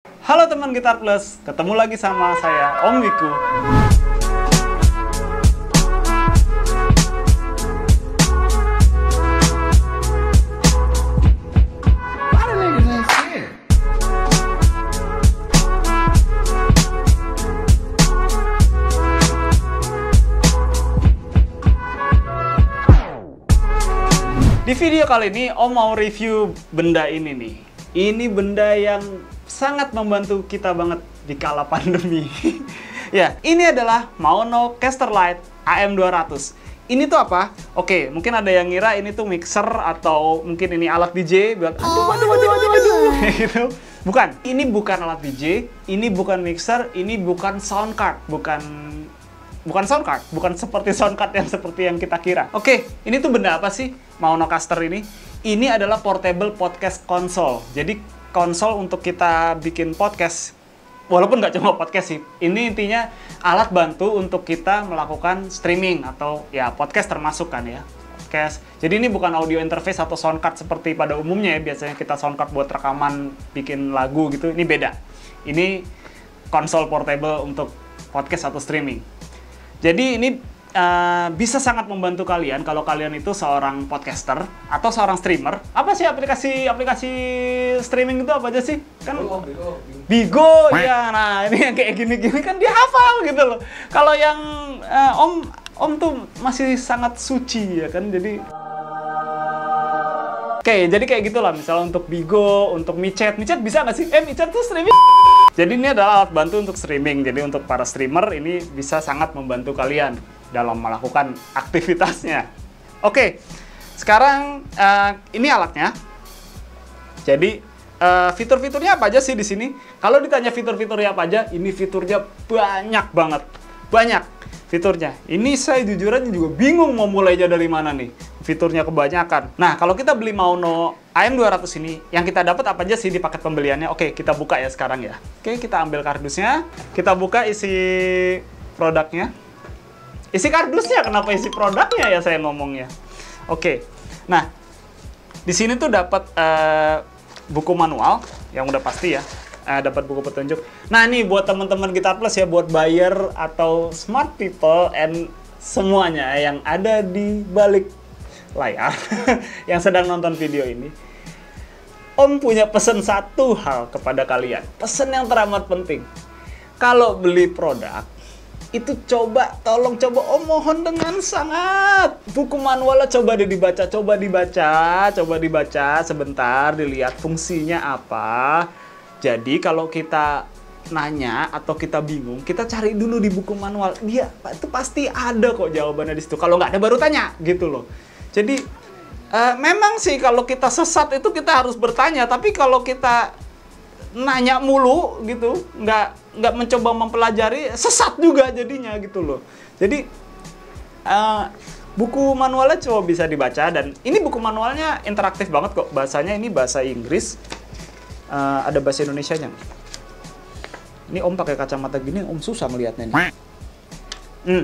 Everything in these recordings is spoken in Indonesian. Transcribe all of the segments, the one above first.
Halo teman Gitar Plus, ketemu lagi sama saya Om Wiku. Di video kali ini Om mau review benda ini nih. Ini benda yang sangat membantu kita banget di kala pandemi. Ya, ini adalah Maono Caster Light AM200. Ini tuh apa? Oke, mungkin ada yang ngira ini tuh mixer atau mungkin ini alat DJ buat aduh. Gitu. Bukan, ini bukan alat DJ, ini bukan mixer, ini bukan sound card, bukan sound card, bukan seperti sound card yang seperti yang kita kira. Oke, ini tuh benda apa sih Maono Caster ini? Ini adalah portable podcast console. Jadi konsol untuk kita bikin podcast, walaupun nggak cuma podcast sih. Ini intinya alat bantu untuk kita melakukan streaming atau ya podcast termasuk kan ya. Podcast. Jadi ini bukan audio interface atau sound card seperti pada umumnya ya. Biasanya kita sound card buat rekaman, bikin lagu gitu. Ini beda. Ini konsol portable untuk podcast atau streaming. Jadi ini bisa sangat membantu kalian kalau kalian itu seorang podcaster atau seorang streamer. Apa sih aplikasi streaming itu apa aja sih? Kan Bigo ya. Nah, ini yang kayak gini-gini kan dia hafal gitu loh. Kalau yang Om tuh masih sangat suci ya kan. Jadi jadi kayak gitulah. Misalnya untuk Bigo, untuk micet bisa nggak sih? Micet tuh streaming. Jadi ini adalah alat bantu untuk streaming. Jadi untuk para streamer ini bisa sangat membantu kalian dalam melakukan aktivitasnya. Oke, sekarang ini alatnya. Jadi fitur-fiturnya apa aja sih di sini? Kalau ditanya fitur-fiturnya apa aja, ini fiturnya banyak banget, banyak fiturnya. Ini saya jujur aja juga bingung mau mulainya dari mana nih. Fiturnya kebanyakan. Nah, kalau kita beli Maono AM200 ini, yang kita dapat apa aja sih di paket pembeliannya? Oke, kita buka ya sekarang ya. Oke, kita ambil kardusnya, kita buka isi produknya. Isi kardusnya, kenapa isi produknya ya saya ngomongnya? Oke, nah di sini tuh dapat buku manual yang udah pasti ya, dapat buku petunjuk. Nah ini buat teman-teman Gitar Plus ya, buat buyer atau smart people and semuanya yang ada di balik layar yang sedang nonton video ini. Om punya pesan satu hal kepada kalian, pesan yang teramat penting. Kalau beli produk itu tolong coba Om mohon dengan sangat. Buku manualnya coba dibaca sebentar, dilihat fungsinya apa. Jadi kalau kita nanya atau kita bingung, kita cari dulu di buku manual. Dia itu pasti ada kok jawabannya di situ. Kalau nggak ada baru tanya gitu loh. Jadi memang sih kalau kita sesat itu kita harus bertanya. Tapi kalau kita nanya mulu gitu, nggak mencoba mempelajari, sesat juga jadinya gitu loh. Jadi buku manualnya coba bisa dibaca, dan ini buku manualnya interaktif banget kok. Bahasanya ini bahasa Inggris, ada bahasa Indonesianya. Ini Om pakai kacamata gini, Om susah melihatnya nih.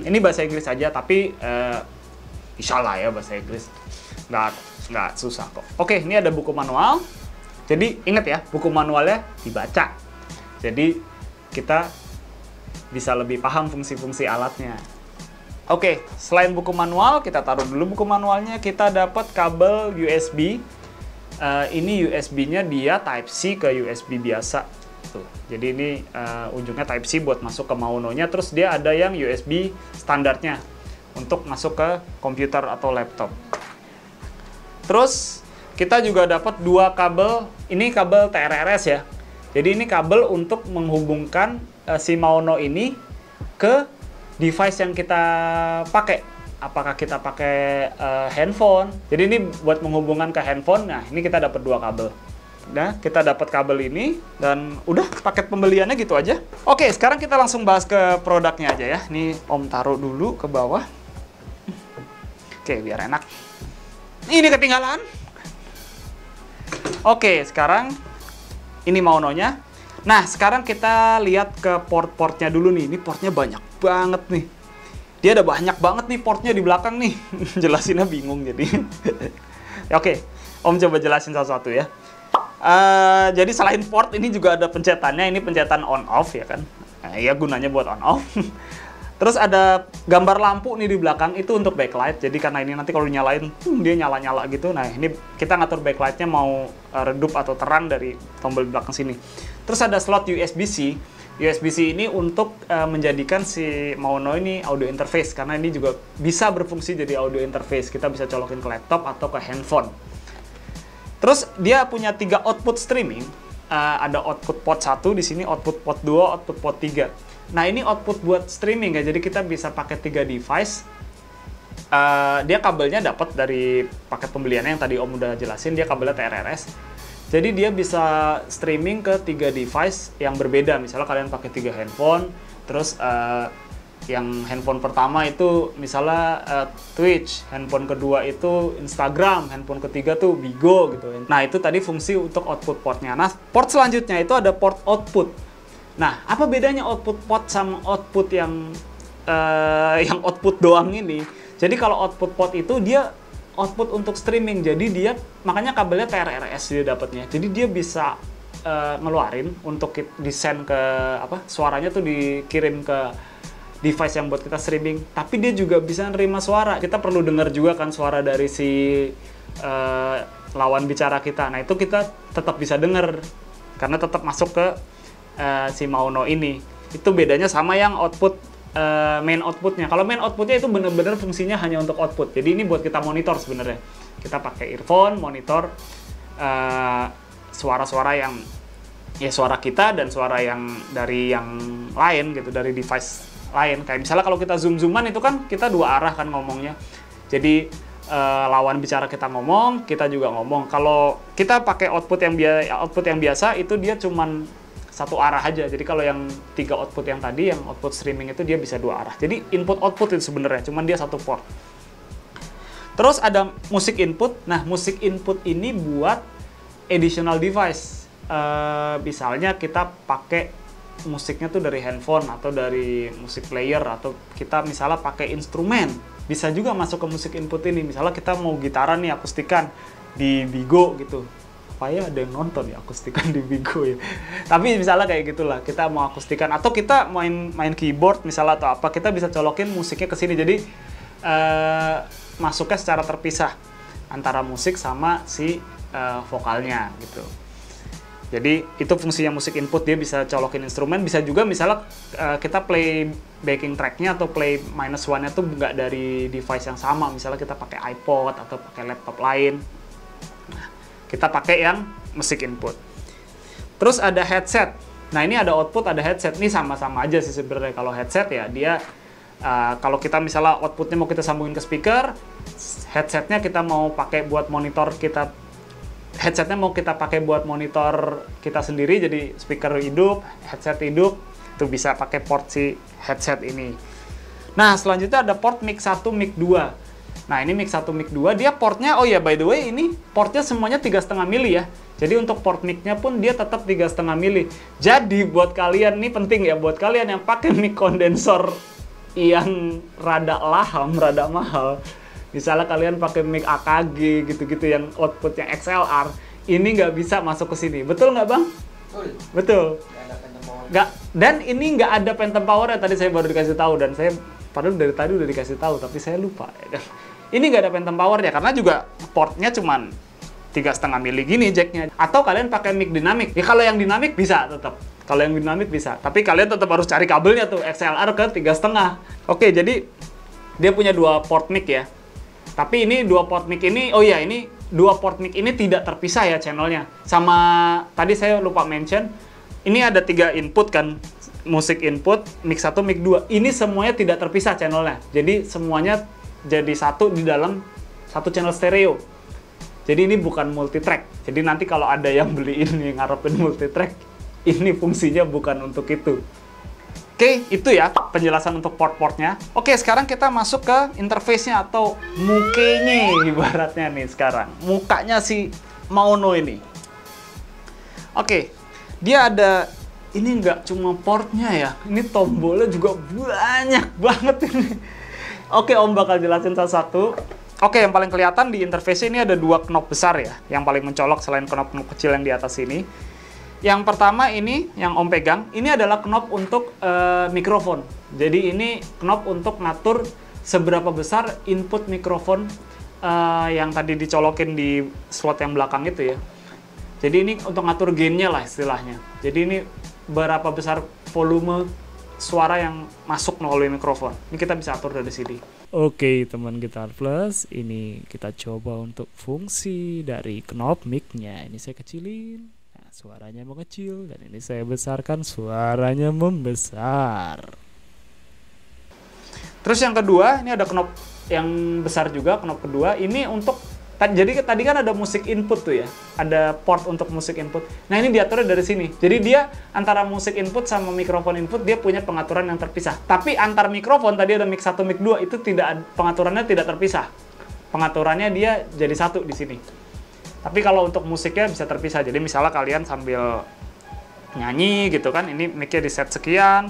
Ini bahasa Inggris aja, tapi insya Allah ya bahasa Inggris, nggak susah kok. Oke, ini ada buku manual. Jadi ingat ya, buku manualnya dibaca. Jadi kita bisa lebih paham fungsi-fungsi alatnya. Oke, selain buku manual, kita taruh dulu buku manualnya. Kita dapat kabel USB. Ini USB-nya dia Type-C ke USB biasa. Tuh. Jadi ini ujungnya Type-C buat masuk ke Maono-nya. Terus dia ada yang USB standarnya untuk masuk ke komputer atau laptop. Terus kita juga dapat dua kabel, ini kabel TRRS ya. Jadi ini kabel untuk menghubungkan si Maono ini ke device yang kita pakai. Apakah kita pakai handphone? Jadi ini buat menghubungkan ke handphone. Nah, ini kita dapat dua kabel. Nah, kita dapat kabel ini dan udah paket pembeliannya gitu aja. Oke, sekarang kita langsung bahas ke produknya aja ya. Ini Om taruh dulu ke bawah. Oke, biar enak. Ini ketinggalan. Oke, sekarang ini Maono-nya. Nah, sekarang kita lihat ke port-portnya dulu nih. Ini portnya banyak banget nih. Dia ada banyak banget nih portnya di belakang nih. Jelasinnya bingung jadi. Oke, Om coba jelasin satu-satu ya. Jadi selain port ini juga ada pencetannya, ini pencetan on off ya kan. Nah, ya gunanya buat on off. Terus ada gambar lampu nih di belakang, itu untuk backlight. Jadi karena ini nanti kalau dinyalain dia nyala-nyala gitu. Nah, ini kita ngatur backlightnya mau redup atau terang dari tombol di belakang sini. Terus ada slot USB-C. USB-C ini untuk menjadikan si Maono ini audio interface, karena ini juga bisa berfungsi jadi audio interface. Kita bisa colokin ke laptop atau ke handphone. Terus dia punya 3 output streaming. Ada output port 1 di sini, output port 2, output port 3. Nah, ini output buat streaming ya. Jadi kita bisa pakai 3 device. Dia kabelnya dapat dari paket pembeliannya yang tadi Om udah jelasin, dia kabelnya TRRS. Jadi dia bisa streaming ke 3 device yang berbeda. Misalnya kalian pakai 3 handphone, terus yang handphone pertama itu misalnya Twitch, handphone kedua itu Instagram, handphone ketiga tuh Bigo gitu. Nah, itu tadi fungsi untuk output portnya. Nah, port selanjutnya itu ada port output. Nah, apa bedanya output port sama output yang output doang ini? Jadi kalau output port itu dia output untuk streaming, jadi dia makanya kabelnya TRRS dia dapatnya. Jadi dia bisa ngeluarin untuk di-send ke suaranya tuh dikirim ke device yang buat kita streaming, tapi dia juga bisa nerima suara. Kita perlu dengar juga kan suara dari si lawan bicara kita. Nah, itu kita tetap bisa dengar karena tetap masuk ke si Maono ini. Itu bedanya sama yang output main outputnya. Kalau main outputnya itu benar-benar fungsinya hanya untuk output. Jadi ini buat kita monitor sebenarnya. Kita pakai earphone, monitor suara-suara yang ya suara kita dan suara yang dari yang lain gitu, dari device lain. Kayak misalnya kalau kita zoom-zooman itu kan kita 2 arah kan ngomongnya. Jadi lawan bicara kita ngomong, kita juga ngomong. Kalau kita pakai output yang biasa itu dia cuman 1 arah aja. Jadi kalau yang 3 output yang tadi, yang output streaming itu dia bisa 2 arah. Jadi input output itu sebenarnya, cuman dia 1 port. Terus ada musik input. Nah, musik input ini buat additional device. Misalnya kita pakai musiknya tuh dari handphone atau dari musik player, atau kita misalnya pakai instrumen, bisa juga masuk ke musik input ini. Misalnya kita mau gitaran nih, akustikan di Bigo gitu. Apa ya ada yang nonton ya akustikan di Bigo ya. Tapi misalnya kayak gitulah, kita mau akustikan atau kita main keyboard misalnya atau apa, kita bisa colokin musiknya ke sini. Jadi masuknya secara terpisah antara musik sama si vokalnya gitu. Jadi itu fungsinya musik input, dia bisa colokin instrumen, bisa juga misalnya kita play backing tracknya atau play -1-nya tuh nggak dari device yang sama, misalnya kita pakai iPod atau pakai laptop lain. Nah, kita pakai yang musik input. Terus ada headset. Nah, ini ada output, ada headset. Ini sama-sama aja sih sebenarnya. Kalau headset ya dia kalau kita misalnya outputnya mau kita sambungin ke speaker, headsetnya kita mau pakai buat monitor kita. Headsetnya mau kita pakai buat monitor kita sendiri, jadi speaker hidup, headset hidup, itu bisa pakai port si headset ini. Nah, selanjutnya ada port mic 1, mic 2. Nah, ini mic 1, mic 2, dia portnya, oh ya by the way, ini portnya semuanya 3,5 mili ya. Jadi untuk port mic-nya pun dia tetap 3,5 mili. Jadi buat kalian, ini penting ya, buat kalian yang pakai mic kondensor yang rada mahal, misalnya kalian pakai mic AKG gitu-gitu yang outputnya XLR, ini nggak bisa masuk ke sini. Betul nggak, Bang? Betul. Nggak, dan ini nggak ada phantom power ya, tadi saya baru dikasih tahu, dan saya padahal dari tadi udah dikasih tahu tapi saya lupa. Ini nggak ada phantom power ya, karena juga portnya cuman 3,5 mili gini jacknya. Atau kalian pakai mic dinamik. Ya kalau yang dinamik bisa tetap. Kalau yang dinamik bisa, tapi kalian tetap harus cari kabelnya tuh XLR ke 3,5. Oke, jadi dia punya 2 port mic ya. Tapi ini 2 port mic ini, oh iya, ini 2 port mic ini tidak terpisah ya channelnya. Sama tadi saya lupa mention, ini ada 3 input kan, musik input, mic 1, mic 2. Ini semuanya tidak terpisah channelnya. Jadi semuanya jadi satu di dalam satu channel stereo. Jadi ini bukan multi track. Jadi nanti kalau ada yang beli ini ngarepin multi track, ini fungsinya bukan untuk itu. Oke, itu ya penjelasan untuk port-portnya. Oke, sekarang kita masuk ke interface-nya atau mukanya ibaratnya nih sekarang. Mukanya si Maono ini. Oke, dia ada, ini nggak cuma portnya ya, ini tombolnya juga banyak banget ini. Oke, Om bakal jelasin satu-satu. Oke, yang paling kelihatan di interface ini ada dua knob besar ya, yang paling mencolok selain knob-knob kecil yang di atas ini. Yang pertama ini, yang Om pegang, ini adalah knob untuk mikrofon. Jadi ini knob untuk ngatur seberapa besar input mikrofon yang tadi dicolokin di slot yang belakang itu ya. Jadi ini untuk ngatur gainnya lah istilahnya. Jadi ini berapa besar volume suara yang masuk melalui mikrofon. Ini kita bisa atur dari sini. Oke teman Gitar Plus, ini kita coba untuk fungsi dari knob mic-nya. Ini saya kecilin, nah, suaranya mengecil, dan ini saya besarkan, suaranya membesar. Terus yang kedua, ini ada knob yang besar juga, knob kedua. Ini untuk, jadi tadi kan ada musik input tuh ya, ada port untuk musik input. Nah ini diaturnya dari sini. Jadi dia antara musik input sama mikrofon input dia punya pengaturan yang terpisah. Tapi antar mikrofon tadi ada mic 1, mic 2 itu pengaturannya tidak terpisah. Pengaturannya dia jadi satu di sini. Tapi kalau untuk musiknya bisa terpisah. Jadi misalnya kalian sambil nyanyi gitu kan, ini mic-nya di set sekian,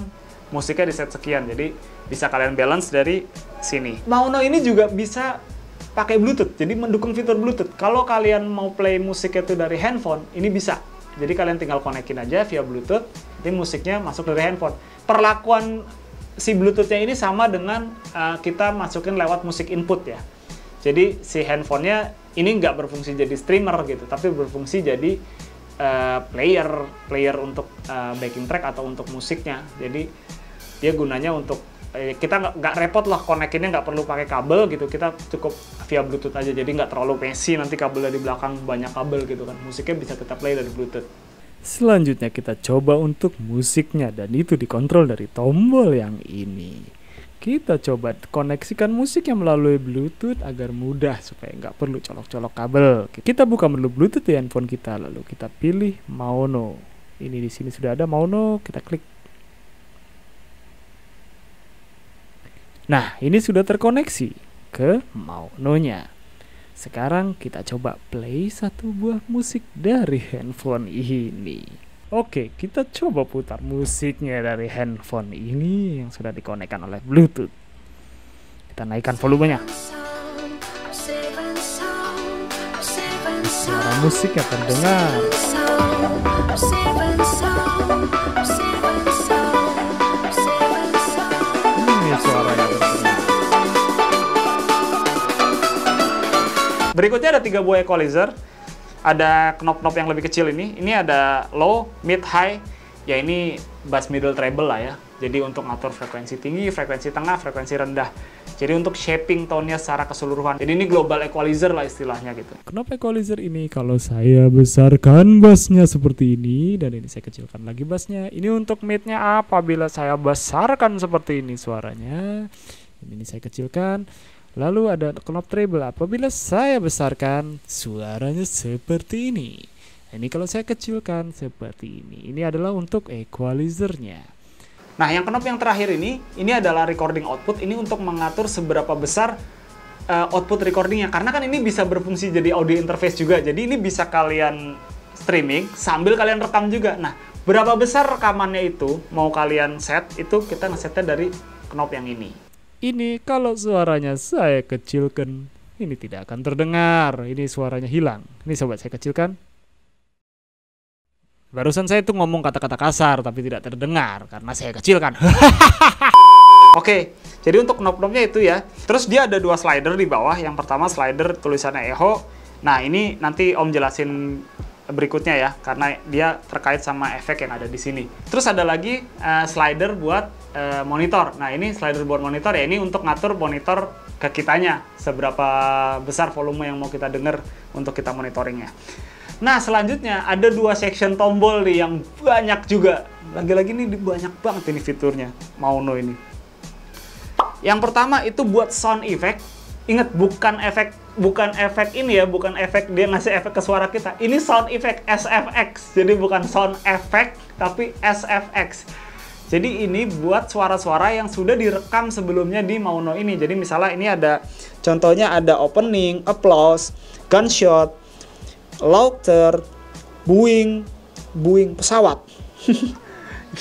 musiknya di set sekian. Jadi bisa kalian balance dari sini. Mauno ini juga bisa pakai Bluetooth, jadi mendukung fitur Bluetooth. Kalau kalian mau play musik itu dari handphone, ini bisa. Jadi kalian tinggal konekin aja via Bluetooth, nanti musiknya masuk dari handphone. Perlakuan si Bluetooth-nya ini sama dengan kita masukin lewat musik input ya. Jadi si handphonenya ini nggak berfungsi jadi streamer gitu, tapi berfungsi jadi player untuk backing track atau untuk musiknya. Jadi dia gunanya untuk kita nggak repot lah konekinnya, nggak perlu pakai kabel gitu, kita cukup via Bluetooth aja, jadi nggak terlalu messy nanti kabelnya di belakang banyak kabel gitu kan, musiknya bisa kita play dari Bluetooth. Selanjutnya kita coba untuk musiknya, dan itu dikontrol dari tombol yang ini. Kita coba koneksikan musiknya melalui Bluetooth agar mudah supaya nggak perlu colok-colok kabel. Kita buka menu Bluetooth di handphone kita, lalu kita pilih Mauno. Ini di sini sudah ada Mauno, kita klik. Nah, ini sudah terkoneksi ke Mauno-nya. Sekarang kita coba play satu buah musik dari handphone ini. Oke, kita coba putar musiknya dari handphone ini yang sudah dikonekkan oleh Bluetooth. Kita naikkan volumenya. Suara musiknya terdengar. Berikutnya ada 3 buah equalizer. Ada knob-knob yang lebih kecil ini. Ini ada low, mid, high. Ya ini bass, middle, treble lah ya. Jadi untuk ngatur frekuensi tinggi, frekuensi tengah, frekuensi rendah. Jadi untuk shaping tone-nya secara keseluruhan. Jadi ini global equalizer lah istilahnya gitu. Knob equalizer ini kalau saya besarkan bassnya seperti ini, dan ini saya kecilkan lagi bassnya. Ini untuk mid-nya apabila saya besarkan seperti ini suaranya. Ini saya kecilkan. Lalu ada knob treble, apabila saya besarkan suaranya seperti ini. Ini kalau saya kecilkan seperti ini. Ini adalah untuk equalizernya. Nah, yang knob yang terakhir ini adalah recording output. Ini untuk mengatur seberapa besar output recordingnya. Karena kan ini bisa berfungsi jadi audio interface juga. Jadi ini bisa kalian streaming sambil kalian rekam juga. Nah, berapa besar rekamannya itu mau kalian set, itu kita ngesetnya dari knob yang ini. Ini kalau suaranya saya kecilkan, ini tidak akan terdengar. Ini suaranya hilang. Ini sobat saya kecilkan. Barusan saya tuh ngomong kata-kata kasar tapi tidak terdengar karena saya kecilkan. Oke, jadi untuk knob-knobnya itu ya. Terus dia ada 2 slider di bawah. Yang pertama slider tulisannya echo. Nah ini nanti Om jelasin berikutnya ya, karena dia terkait sama efek yang ada di sini. Terus ada lagi slider buat monitor. Nah ini slider buat monitor ya, ini untuk ngatur monitor ke kitanya, seberapa besar volume yang mau kita denger untuk kita monitoringnya. Nah selanjutnya ada 2 section tombol nih yang banyak juga. Lagi-lagi nih banyak banget ini fiturnya Mauno ini. Yang pertama itu buat sound effect. Ingat, bukan efek ini ya, bukan efek dia ngasih efek ke suara kita. Ini sound effect SFX. Jadi bukan sound effect tapi SFX. Jadi ini buat suara-suara yang sudah direkam sebelumnya di Mauno ini. Jadi misalnya ini ada contohnya, ada opening, applause, gunshot, laughter, buing pesawat.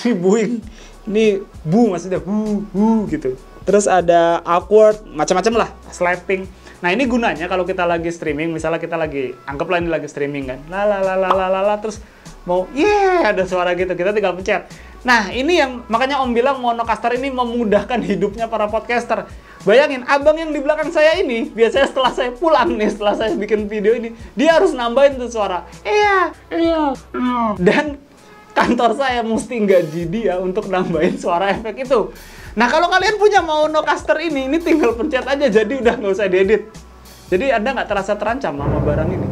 Ini buing. Ini bu maksudnya bu gitu. Terus ada awkward, macam-macam lah, slapping. Nah ini gunanya kalau kita lagi streaming, misalnya kita lagi, anggaplah ini lagi streaming kan, terus mau, ada suara gitu, kita tinggal pencet. Nah ini yang, makanya Om bilang Monocaster ini memudahkan hidupnya para podcaster. Bayangin, abang yang di belakang saya ini, biasanya setelah saya pulang nih, setelah saya bikin video ini, dia harus nambahin tuh suara, dan kantor saya mesti gaji dia untuk nambahin suara efek itu. Nah kalau kalian punya Monocaster ini tinggal pencet aja, jadi udah nggak usah diedit. Jadi Anda nggak terasa terancam sama barang ini.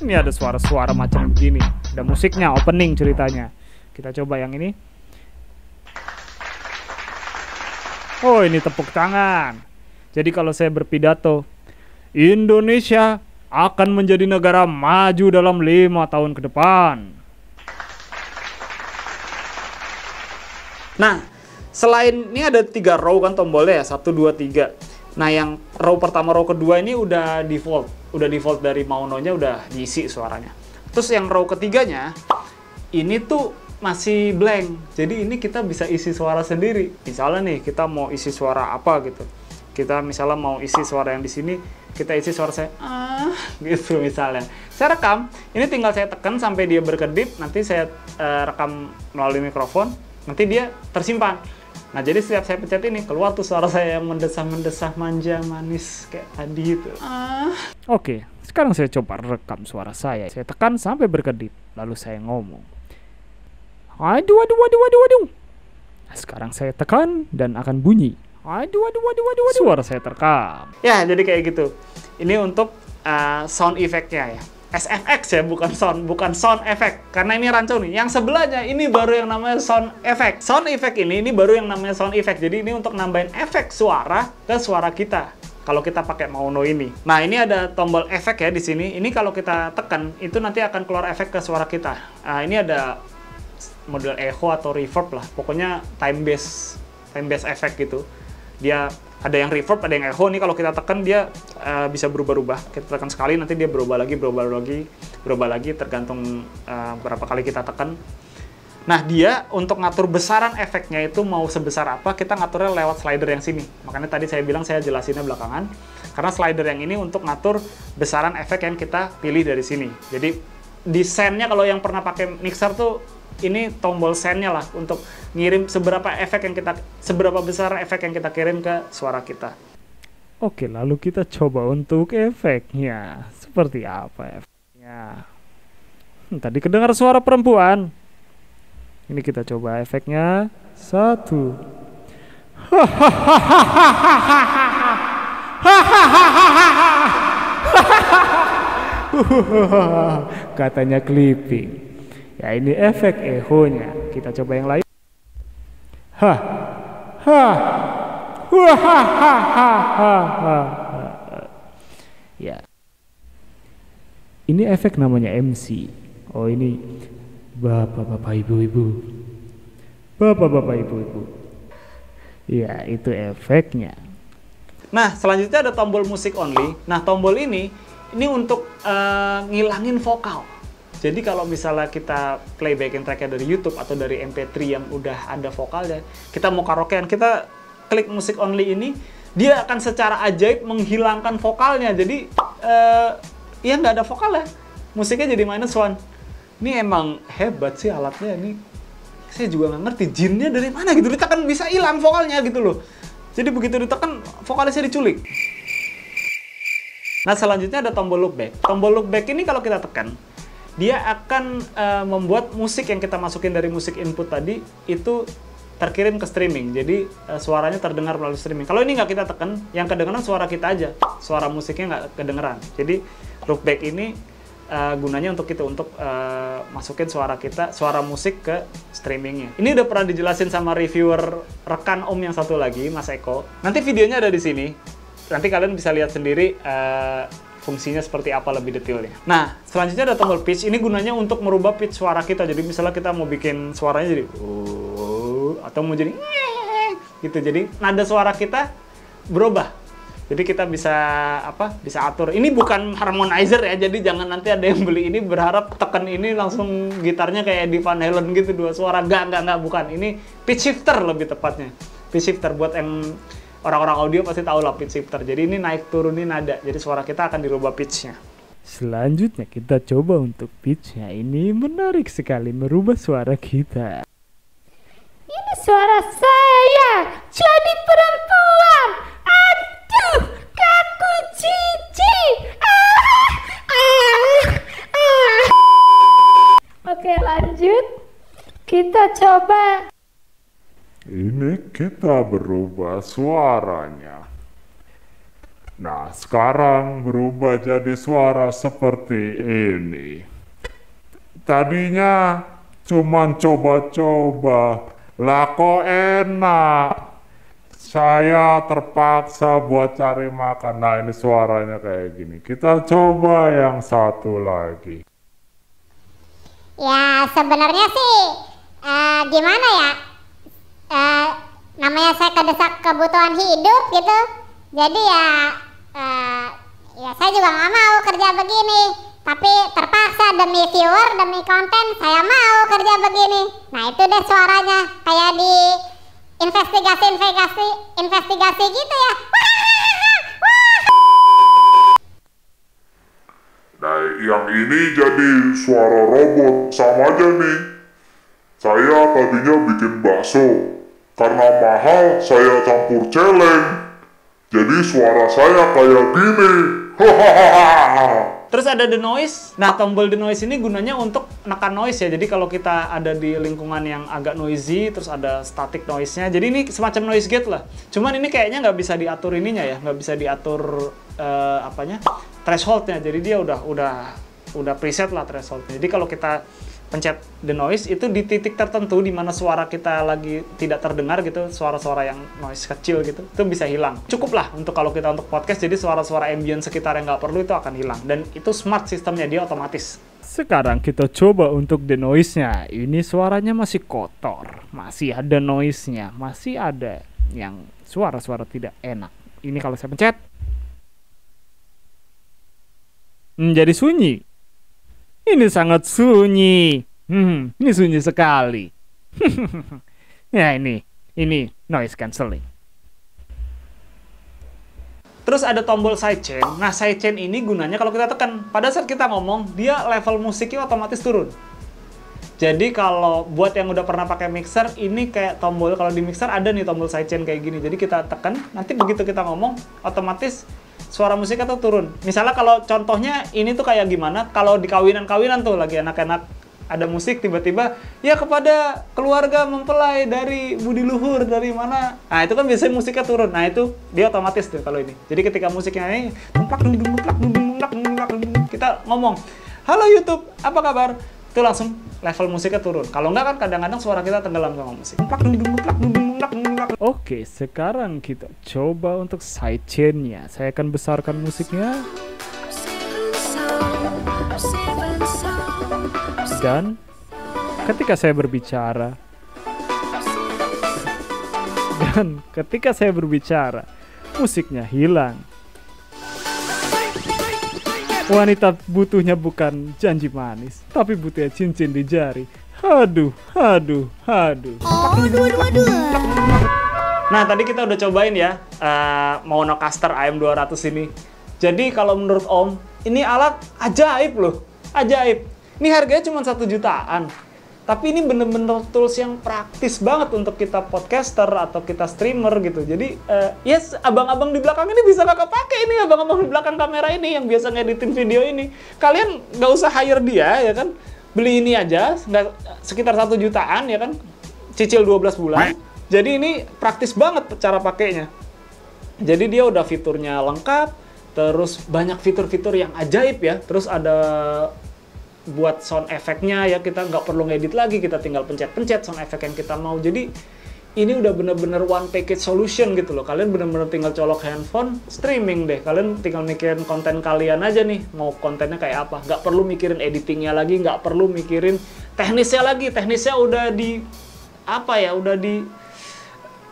Ini ada suara-suara macam begini. Ada musiknya, opening ceritanya. Kita coba yang ini. Oh, ini tepuk tangan. Jadi kalau saya berpidato, Indonesia akan menjadi negara maju dalam 5 tahun ke depan. Nah, selain ini ada 3 row kan tombolnya ya, 1, 2, 3. Nah, yang row pertama, row kedua ini udah default. Udah default dari Maunonya, udah diisi suaranya. Terus yang row ketiganya, ini tuh masih blank. Jadi ini kita bisa isi suara sendiri. Misalnya nih, kita mau isi suara apa gitu. Kita misalnya mau isi suara yang di sini, kita isi suara saya, gitu misalnya. Saya rekam, ini tinggal saya tekan sampai dia berkedip, nanti saya rekam melalui mikrofon, nanti dia tersimpan. Nah, jadi setiap saya pencet ini, keluar tuh suara saya yang mendesah-mendesah, manja, manis, kayak tadi itu. Oke, sekarang saya coba rekam suara saya. Saya tekan sampai berkedip, lalu saya ngomong. Aduh. Nah, sekarang saya tekan dan akan bunyi. Aduh. Suara saya terekam. Ya, jadi kayak gitu. Ini untuk sound effect-nya ya. SFX ya, bukan sound effect. Karena ini rancu nih. Yang sebelahnya ini baru yang namanya sound effect. Sound effect ini baru yang namanya sound effect. Jadi ini untuk nambahin efek suara ke suara kita. Kalau kita pakai Mauno ini. Nah, ini ada tombol efek ya di sini. Ini kalau kita tekan, itu nanti akan keluar efek ke suara kita. Ini ada model echo atau reverb lah. Pokoknya time base efek gitu. Dia ada yang reverb, ada yang echo. Nih kalau kita tekan dia bisa berubah-ubah. Kita tekan sekali, nanti dia berubah lagi tergantung berapa kali kita tekan. Nah, dia untuk ngatur besaran efeknya itu mau sebesar apa, kita ngaturnya lewat slider yang sini. Makanya tadi saya bilang saya jelasinnya belakangan. Karena slider yang ini untuk ngatur besaran efek yang kita pilih dari sini. Jadi di sendnya kalau yang pernah pakai mixer tuh, ini tombol sendnya lah untuk ngirim seberapa besar efek yang kita kirim ke suara kita. Oke, lalu kita coba untuk efeknya. Seperti apa efeknya? Tadi kedengar suara perempuan. Ini kita coba efeknya. 1. Katanya clipping. Ya, ini efek echo-nya. Kita coba yang lain. Ya. Ini efek namanya MC. Oh, ini Bapak-bapak, ibu-ibu. Bapak-bapak, ibu-ibu. Ya, itu efeknya. Nah, selanjutnya ada tombol musik only. Nah, tombol ini untuk ngilangin vokal. Jadi kalau misalnya kita playbackin tracknya dari YouTube atau dari MP3 yang udah ada vokalnya, kita mau karaokean, kita klik musik only ini, dia akan secara ajaib menghilangkan vokalnya. Jadi ya nggak ada vokalnya, musiknya jadi -1. Ini emang hebat sih alatnya ini. Saya juga nggak ngerti jinnya dari mana gitu, ditekan bisa hilang vokalnya gitu loh. Jadi begitu ditekan vokalnya saya diculik. Nah, selanjutnya ada tombol loopback. Tombol loopback ini kalau kita tekan, dia akan membuat musik yang kita masukin dari musik input tadi itu terkirim ke streaming. Jadi suaranya terdengar melalui streaming. Kalau ini nggak kita tekan, yang kedengeran suara kita aja. Suara musiknya nggak kedengeran. Jadi loopback ini gunanya untuk itu, untuk masukin suara kita, suara musik ke streamingnya. Ini udah pernah dijelasin sama reviewer rekan Om yang satu lagi, Mas Eko. Nanti videonya ada di sini. Nanti kalian bisa lihat sendiri fungsinya seperti apa lebih detailnya. Nah, selanjutnya ada tombol pitch. Ini gunanya untuk merubah pitch suara kita. Jadi misalnya kita mau bikin suaranya jadi atau mau jadi gitu. Jadi nada suara kita berubah. Jadi kita bisa bisa atur. Ini bukan harmonizer ya, jadi jangan nanti ada yang beli ini berharap tekan ini langsung gitarnya kayak Eddie Van Halen gitu, 2 suara. Enggak, bukan. Ini pitch shifter lebih tepatnya. Pitch shifter buat yang orang-orang audio pasti tahu lah pitch shifter. Jadi ini naik turunin nada, jadi suara kita akan dirubah pitch-nya. Selanjutnya kita coba untuk pitch-nya. Ini menarik sekali merubah suara kita. Ini suara saya jadi perempuan. Aduh, kaku cici. Oke, lanjut. Kita coba. Ini kita berubah suaranya. Nah, sekarang berubah jadi suara seperti ini. Tadinya cuman coba-coba, lah kok enak. Saya terpaksa buat cari makan. Nah, ini suaranya kayak gini. Kita coba yang satu lagi. Ya, sebenarnya sih gimana ya? Namanya saya kedesak kebutuhan hidup gitu. Jadi ya saya juga nggak mau kerja begini. Tapi terpaksa demi viewer, demi konten, saya mau kerja begini. Nah itu deh suaranya, kayak di investigasi gitu ya. Nah, yang ini jadi suara robot. Sama aja nih. Saya tadinya bikin bakso. Karena mahal, saya campur celeng. Jadi suara saya kayak gini. Terus ada denoise. Nah, tombol denoise ini gunanya untuk nekan noise ya. Jadi kalau kita ada di lingkungan yang agak noisy, terus ada static noise-nya. Jadi ini semacam noise gate lah. Cuman ini kayaknya nggak bisa diatur ininya ya, nggak bisa diatur threshold-nya. Jadi dia udah preset lah threshold-nya. Jadi kalau kita pencet the noise itu di titik tertentu di mana suara kita lagi tidak terdengar gitu, suara-suara yang noise kecil gitu, itu bisa hilang. Cukup lah untuk kalau kita untuk podcast, jadi suara-suara ambient sekitar yang nggak perlu itu akan hilang. Dan itu smart sistemnya, dia otomatis. Sekarang kita coba untuk the noise-nya. Ini suaranya masih kotor, masih ada noise-nya, masih ada yang suara-suara tidak enak. Ini kalau saya pencet menjadi sunyi. Ini sangat sunyi. Ini sunyi sekali. Ya ini noise cancelling. Terus ada tombol sidechain. Nah, sidechain ini gunanya kalau kita tekan, pada saat kita ngomong, dia level musiknya otomatis turun. Jadi kalau buat yang udah pernah pakai mixer, ini kayak tombol, kalau di mixer ada nih tombol sidechain kayak gini. Jadi kita tekan, nanti begitu kita ngomong, otomatis suara musiknya tuh turun. Misalnya kalau contohnya ini tuh kayak gimana, kalau di kawinan-kawinan tuh lagi enak-enak ada musik, tiba-tiba ya kepada keluarga mempelai dari budi luhur dari mana. Nah itu kan biasanya musiknya turun. Nah itu dia otomatis tuh kalau ini. Jadi ketika musiknya ini kita ngomong, halo YouTube, apa kabar? Itu langsung level musiknya turun. Kalau enggak kan kadang-kadang suara kita tenggelam sama musik. Oke, sekarang kita coba untuk sidechain-nya. Saya akan besarkan musiknya. Dan ketika saya berbicara, musiknya hilang. Wanita butuhnya bukan janji manis, tapi butuhnya cincin di jari. Aduh. Nah, tadi kita udah cobain ya Monocaster AM200 ini. Jadi kalau menurut Om, ini alat ajaib loh. Ajaib. Ini harganya cuma 1 jutaan. Tapi ini bener-bener tools yang praktis banget untuk kita podcaster atau kita streamer gitu. Jadi, yes, abang-abang di belakang ini bisa kakak pakai ini, abang-abang di belakang kamera ini yang biasa ngeditin video ini. Kalian nggak usah hire dia, ya kan? Beli ini aja, sekitar 1 jutaan, ya kan? Cicil 12 bulan. Jadi ini praktis banget cara pakainya. Jadi dia udah fiturnya lengkap, terus banyak fitur-fitur yang ajaib ya. Terus ada buat sound effect-nya ya, kita nggak perlu ngedit lagi, kita tinggal pencet-pencet sound effect yang kita mau. Jadi ini udah bener-bener one package solution gitu loh. Kalian bener-bener tinggal colok handphone, streaming deh. Kalian tinggal mikirin konten kalian aja nih, mau kontennya kayak apa. Nggak perlu mikirin editingnya lagi, nggak perlu mikirin teknisnya lagi. Teknisnya udah di, udah di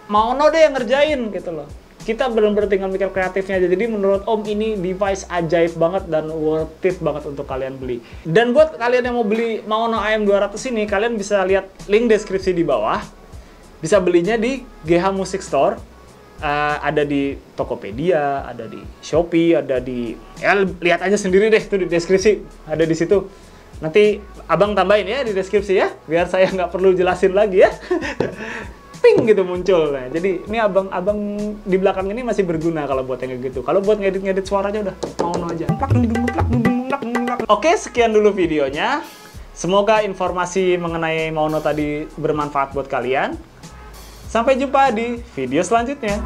Maono deh yang ngerjain gitu loh. kita benar-benar tinggal mikir kreatifnya aja. Jadi menurut Om ini device ajaib banget dan worth it banget untuk kalian beli. Dan buat kalian yang mau beli Maono AM200 ini, kalian bisa lihat link deskripsi di bawah. Bisa belinya di GH Music Store. Ada di Tokopedia, ada di Shopee, ada di... Ya, lihat aja sendiri deh, tuh di deskripsi. Ada di situ. Nanti abang tambahin ya di deskripsi ya, biar saya nggak perlu jelasin lagi ya. Ping gitu muncul. Nah, jadi ini abang di belakang ini masih berguna kalau buat yang kayak gitu. Kalau buat ngedit suaranya udah Maono aja. Oke, sekian dulu videonya. Semoga informasi mengenai Maono tadi bermanfaat buat kalian. Sampai jumpa di video selanjutnya.